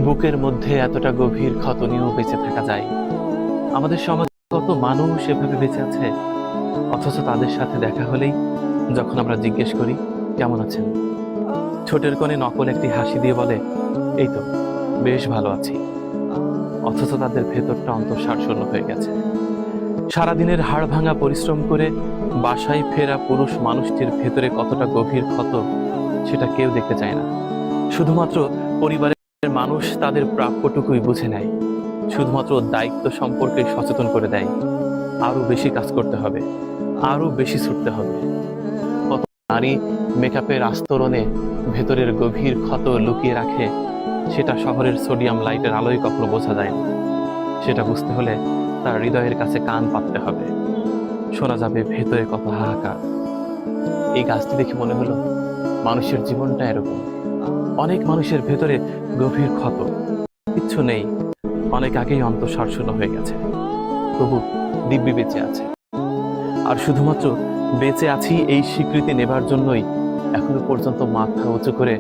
বুকের মধ্যে এতটা গভীর ক্ষত নিয়েও বেঁচে থাকা যায়। আমাদের সমাজে কত মানুষ এভাবে বেঁচে আছে, অথচ তাদের সাথে দেখা হলেই যখন আমরা জিজ্ঞেস করি কেমন আছেন, ঠোঁটের কোণে নকল একটি হাসি দিয়ে বলে এই তো বেশ ভালো আছি। অথচ তাদের ভেতরটা অন্তঃসার শূন্য হয়ে গেছে। সারাদিনের হাড় ভাঙা পরিশ্রম করে বাসায় ফেরা পুরুষ মানুষটির ভেতরে কতটা গভীর ক্ষত সেটা কেউ দেখতে চায় না। শুধুমাত্র পরিবারের মানুষ তাদের প্রাপ্যটুকুই বুঝে নেয়, শুধুমাত্র দায়িত্ব সম্পর্কে সচেতন করে দেয়। আরো বেশি কাজ করতে হবে, আরো বেশি ছুটতে হবে। কত নারী মেকআপের আস্তরণে ভেতরের গভীর ক্ষত লুকিয়ে রাখে, সেটা শহরের সোডিয়াম লাইটের আলোয় কখনো বোঝা যায় না। সেটা বুঝতে হলে তার হৃদয়ের কাছে কান পাততে হবে, শোনা যাবে ভেতরে কত হাহাকার। এই গাছটি দেখে মনে হলো মানুষের জীবনটা এরকম। অনেক মানুষের ভেতরে গভীর ক্ষত, কিচ্ছু নেই, অনেক আগেই অন্তঃসার শূন্য হয়ে গেছে, তবু দিব্যি বেঁচে আছে। আর শুধুমাত্র বেঁচে আছি এই স্বীকৃতি নেবার জন্যই এখনো পর্যন্ত মাথা উঁচু করে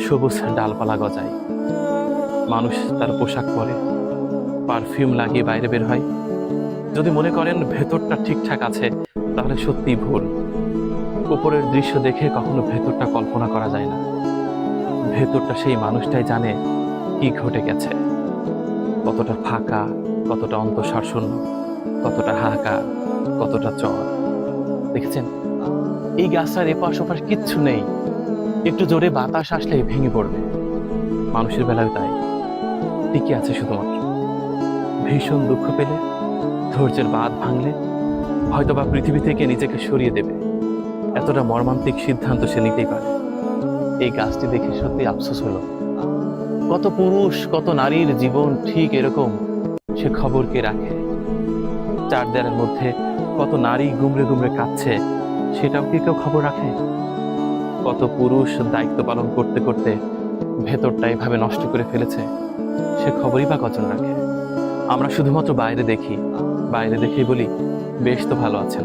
সবুজ ডালপালা গজায়। মানুষ তার পোশাক পরে, পারফিউম লাগিয়ে বাইরে বের হয়। যদি মনে করেন ভেতরটা ঠিকঠাক আছে, তাহলে সত্যিই ভুল। উপরের দৃশ্য দেখে কখনো ভেতরটা কল্পনা করা যায় না। ভেতরটা সেই মানুষটাই জানে কি ঘটে গেছে, কতটা ফাঁকা, কতটা অন্তঃসার শূন্য, কতটা হাহাকার, কতটা চর। দেখেছেন, এই গাছটার এপাশ ওপাশ কিচ্ছু নেই, একটু জোরে বাতাস আসলেই ভেঙে পড়বে। মানুষের বেলায় তাই, টিকে আছে শুধুমাত্র ভীষণ দুঃখ পেলে, ধৈর্যের বাঁধ ভাঙলে হয়তোবা পৃথিবী থেকে নিজেকে সরিয়ে দেবে। এতটা মর্মান্তিক সিদ্ধান্ত সে নিতেই পারে। এই গাছটি দেখে সত্যি আফসোস হলো, কত পুরুষ কত নারীর জীবন ঠিক এরকম, সে খবর কে রাখে? চার দেয়ালের মধ্যে কত নারী গুমরে গুমরে কাঁদছে, সেটাও কি কেউ খবর রাখে? কত পুরুষ দায়িত্ব পালন করতে করতে ভেতরটা এভাবে নষ্ট করে ফেলেছে, সে খবরই বা কজন রাখে? আমরা শুধুমাত্র বাইরে দেখি, বাইরে দেখেই বলি বেশ তো ভালো আছেন।